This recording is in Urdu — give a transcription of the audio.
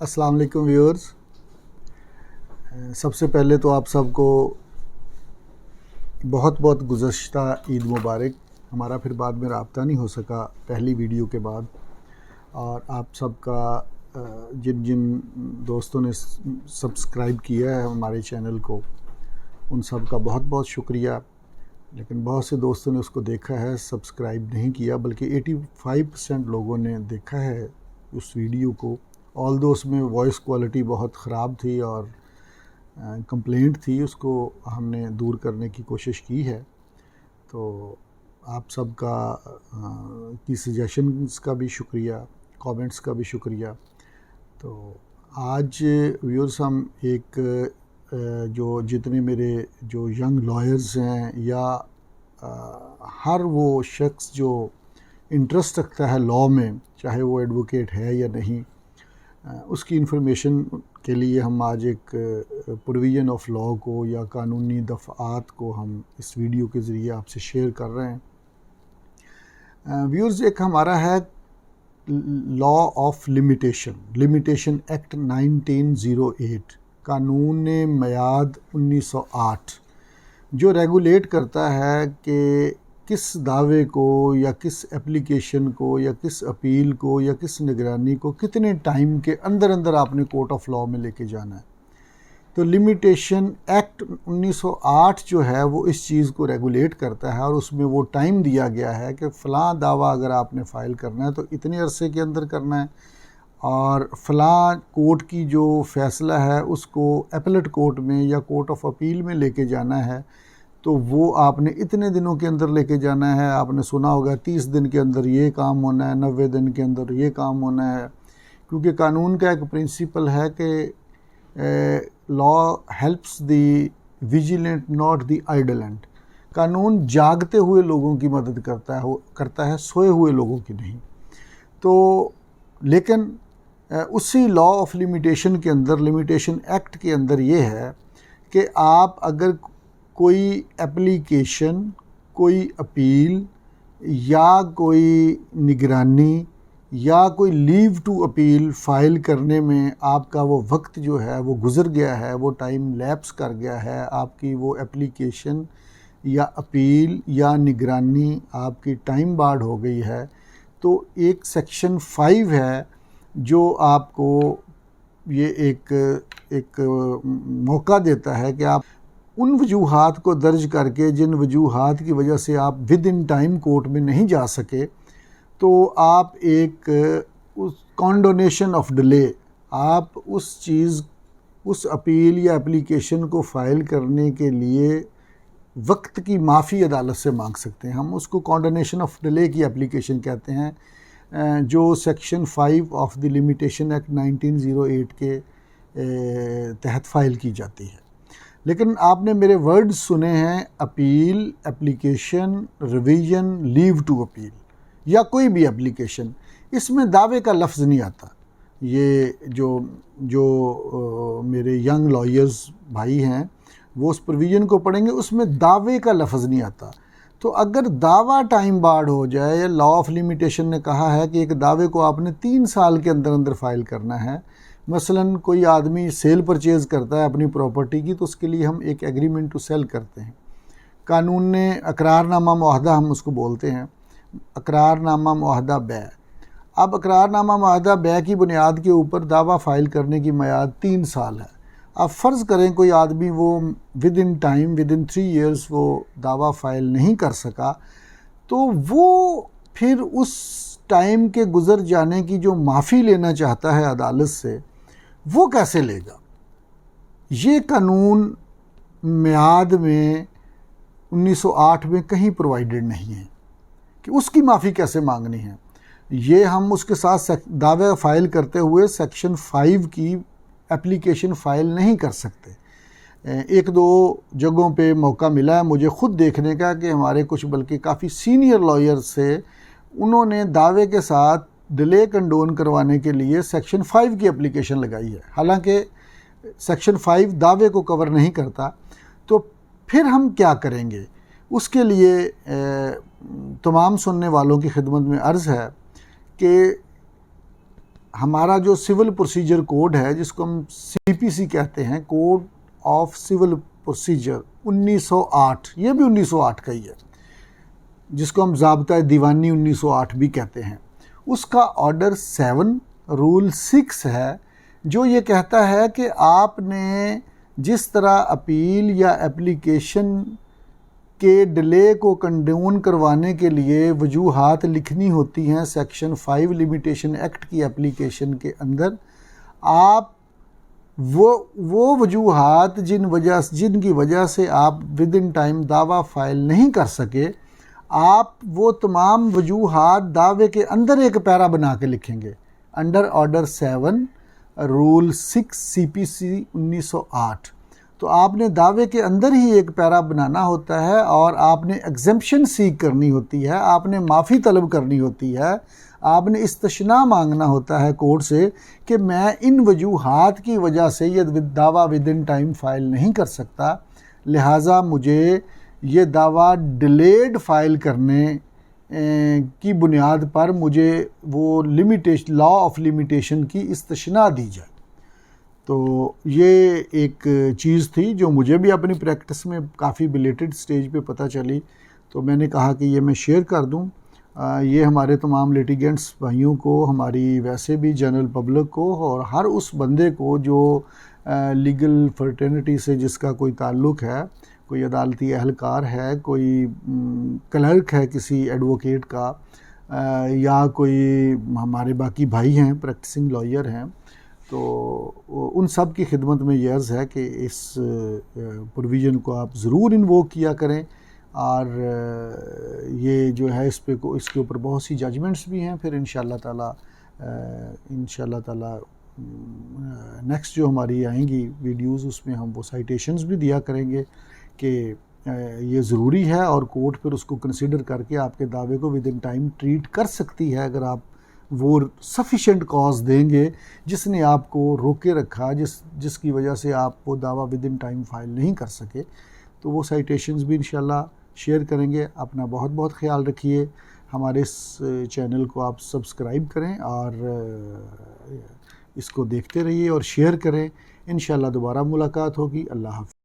السلام علیکم ویورز. سب سے پہلے تو آپ سب کو بہت بہت گزشتہ عید مبارک. ہمارا پھر بعد میں رابطہ نہیں ہو سکا پہلی ویڈیو کے بعد، اور آپ سب کا جن جن دوستوں نے سبسکرائب کیا ہے ہمارے چینل کو، ان سب کا بہت بہت شکریہ. لیکن بہت سے دوستوں نے اس کو دیکھا ہے، سبسکرائب نہیں کیا، بلکہ 85% لوگوں نے دیکھا ہے اس ویڈیو کو. آل دو اس میں وائس کوالٹی بہت خراب تھی اور کمپلینٹ تھی، اس کو ہم نے دور کرنے کی کوشش کی ہے. تو آپ سب کا کی سجیشنز کا بھی شکریہ، کامنٹس کا بھی شکریہ. تو آج ویورز ہم ایک جو جتنے میرے جو ینگ لائرز ہیں یا ہر وہ شخص جو انٹرسٹ رکھتا ہے لاء میں، چاہے وہ ایڈوکیٹ ہے یا نہیں، اس کی انفارمیشن کے لیے ہم آج ایک پروویژن آف لاء کو یا قانونی دفعات کو ہم اس ویڈیو کے ذریعے آپ سے شیئر کر رہے ہیں. ویورز، ایک ہمارا ہے لاء آف لمیٹیشن ایکٹ 1908، قانون میعاد 1908، جو ریگولیٹ کرتا ہے کہ کس دعوے کو یا کس اپلیکیشن کو یا کس اپیل کو یا کس نگرانی کو کتنے ٹائم کے اندر آپ نے کورٹ آف لاء میں لے کے جانا ہے. تو لمیٹیشن ایکٹ 1908 جو ہے وہ اس چیز کو ریگولیٹ کرتا ہے، اور اس میں وہ ٹائم دیا گیا ہے کہ فلاں دعویٰ اگر آپ نے فائل کرنا ہے تو اتنے عرصے کے اندر کرنا ہے، اور فلاں کورٹ کی جو فیصلہ ہے اس کو اپیلٹ کورٹ میں یا کورٹ آف اپیل میں لے کے جانا ہے تو وہ آپ نے اتنے دنوں کے اندر لے کے جانا ہے. آپ نے سنا ہوگا 30 دن کے اندر یہ کام ہونا ہے، 90 دن کے اندر یہ کام ہونا ہے، کیونکہ قانون کا ایک پرنسپل ہے کہ law helps the vigilant not the indolent. قانون جاگتے ہوئے لوگوں کی مدد کرتا ہے، سوئے ہوئے لوگوں کی نہیں. تو لیکن اسی لاء آف لمیٹیشن کے اندر، لمیٹیشن ایکٹ کے اندر یہ ہے کہ آپ اگر کوئی اپلیکیشن، کوئی اپیل یا کوئی نگرانی یا کوئی لیو ٹو اپیل فائل کرنے میں آپ کا وہ وقت جو ہے وہ گزر گیا ہے، وہ ٹائم لیپس کر گیا ہے، آپ کی وہ اپلیکیشن یا اپیل یا نگرانی آپ کی ٹائم بارڈ ہو گئی ہے، تو ایک سیکشن 5 ہے جو آپ کو یہ ایک موقع دیتا ہے کہ آپ ان وجوہات کو درج کر کے جن وجوہات کی وجہ سے آپ ود ان ٹائم کورٹ میں نہیں جا سکے، تو آپ ایک کانڈونیشن آف ڈیلے، آپ اس اپیل یا اپلیکیشن کو فائل کرنے کے لیے وقت کی معافی عدالت سے مانگ سکتے ہیں. ہم اس کو کانڈونیشن آف ڈیلے کی اپلیکیشن کہتے ہیں، جو section 5 of the limitation act 1908 کے تحت فائل کی جاتی ہے. لیکن آپ نے میرے ورڈز سنے ہیں، appeal, application, revision, leave to appeal یا کوئی بھی اپلیکیشن، اس میں دعوے کا لفظ نہیں آتا. یہ جو میرے ینگ لائرز بھائی ہیں وہ اس پروویژن کو پڑھیں گے، اس میں دعوے کا لفظ نہیں آتا. تو اگر دعویٰ ٹائم بارڈ ہو جائے، یا لاء آف لمیٹیشن نے کہا ہے کہ ایک دعوے کو آپ نے 3 سال کے اندر فائل کرنا ہے. مثلاً کوئی آدمی سیل پرچیز کرتا ہے اپنی پراپرٹی کی، تو اس کے لیے ہم ایک ایگریمنٹ ٹو سیل کرتے ہیں. قانون نے اقرار نامہ معاہدہ ہم اس کو بولتے ہیں، اقرار نامہ معاہدہ بیع. اب اقرار نامہ معاہدہ بیع کی بنیاد کے اوپر دعویٰ فائل کرنے کی میعاد 3 سال ہے. اب فرض کریں کوئی آدمی وہ with in time, with in 3 years وہ دعویٰ فائل نہیں کر سکا، تو وہ پھر اس ٹائم کے گزر جانے کی جو معافی لینا چاہتا ہے عدالت سے، وہ کیسے لے گا؟ یہ قانون میعاد میں 1908 میں کہیں پرووائڈڈ نہیں ہے کہ اس کی معافی کیسے مانگنی ہے. یہ ہم اس کے ساتھ دعوے فائل کرتے ہوئے سیکشن 5 کی اپلیکیشن فائل نہیں کر سکتے. 1-2 جگہوں پہ موقع ملا ہے مجھے خود دیکھنے کا کہ ہمارے کچھ بلکہ کافی سینئر لائرز سے، انہوں نے دعوے کے ساتھ ڈیلے کنڈون کروانے کے لیے سیکشن 5 کی اپلیکیشن لگائی ہے، حالانکہ سیکشن 5 دعوے کو کور نہیں کرتا. تو پھر ہم کیا کریں گے؟ اس کے لیے تمام سننے والوں کی خدمت میں عرض ہے کہ ہمارا جو سول پروسیجر کوڈ ہے جس کو ہم CPC کہتے ہیں، کوڈ آف سول پروسیجر 1908، یہ بھی 1908 کا ہی ہے، جس کو ہم ضابطۂ دیوانی 1908 بھی کہتے ہیں، اس کا آرڈر 7 رول 6 ہے، جو یہ کہتا ہے کہ آپ نے جس طرح اپیل یا اپلیکیشن کے ڈیلے کو کنڈون کروانے کے لیے وجوہات لکھنی ہوتی ہیں سیکشن 5 لمیٹیشن ایکٹ کی اپلیکیشن کے اندر، آپ وہ وجوہات جن کی وجہ سے آپ ود ان ٹائم دعویٰ فائل نہیں کر سکے، آپ وہ تمام وجوہات دعوے کے اندر ایک پیرا بنا کے لکھیں گے انڈر آرڈر 7 رول 6 CPC 1908۔ تو آپ نے دعوے کے اندر ہی ایک پیرا بنانا ہوتا ہے، اور آپ نے ایگزمپشن سیک کرنی ہوتی ہے، آپ نے معافی طلب کرنی ہوتی ہے، آپ نے استثناء مانگنا ہوتا ہے کورٹ سے کہ میں ان وجوہات کی وجہ سے یہ دعویٰ ود ان ٹائم فائل نہیں کر سکتا، لہٰذا مجھے یہ دعویٰ ڈیلیڈ فائل کرنے کی بنیاد پر مجھے وہ لا آف لیمیٹیشن کی استثناء دی جائے۔ تو یہ ایک چیز تھی جو مجھے بھی اپنی پریکٹس میں کافی بلیٹڈ سٹیج پہ پتہ چلی، تو میں نے کہا کہ یہ میں شیئر کر دوں، یہ ہمارے تمام لیٹیگنٹس بھائیوں کو، ہماری ویسے بھی جنرل پبلک کو، اور ہر اس بندے کو جو لیگل فرٹرنٹی سے جس کا کوئی تعلق ہے، کوئی عدالتی اہلکار ہے، کوئی کلرک ہے کسی ایڈوکیٹ کا، یا کوئی ہمارے باقی بھائی ہیں پریکٹسنگ لائر ہیں، تو ان سب کی خدمت میں یہ عرض ہے کہ اس پروویژن کو آپ ضرور انووک کیا کریں، اور یہ جو ہے اس کے اوپر بہت سی ججمنٹس بھی ہیں، پھر انشاءاللہ تعالی نیکسٹ جو ہماری آئیں گی ویڈیوز، اس میں ہم وہ سائٹیشنز بھی دیا کریں گے کہ یہ ضروری ہے، اور کورٹ پھر اس کو کنسیڈر کر کے آپ کے دعوے کو ود ان ٹائم ٹریٹ کر سکتی ہے، اگر آپ وہ سفیشینٹ کاز دیں گے جس نے آپ کو روکے رکھا، جس کی وجہ سے آپ وہ دعویٰ ود ان ٹائم فائل نہیں کر سکے، تو وہ سائٹیشنز بھی انشاءاللہ شیئر کریں گے۔ اپنا بہت بہت خیال رکھیے، ہمارے اس چینل کو آپ سبسکرائب کریں اور اس کو دیکھتے رہیے اور شیئر کریں۔ انشاءاللہ دوبارہ ملاقات ہوگی۔ اللہ حافظ۔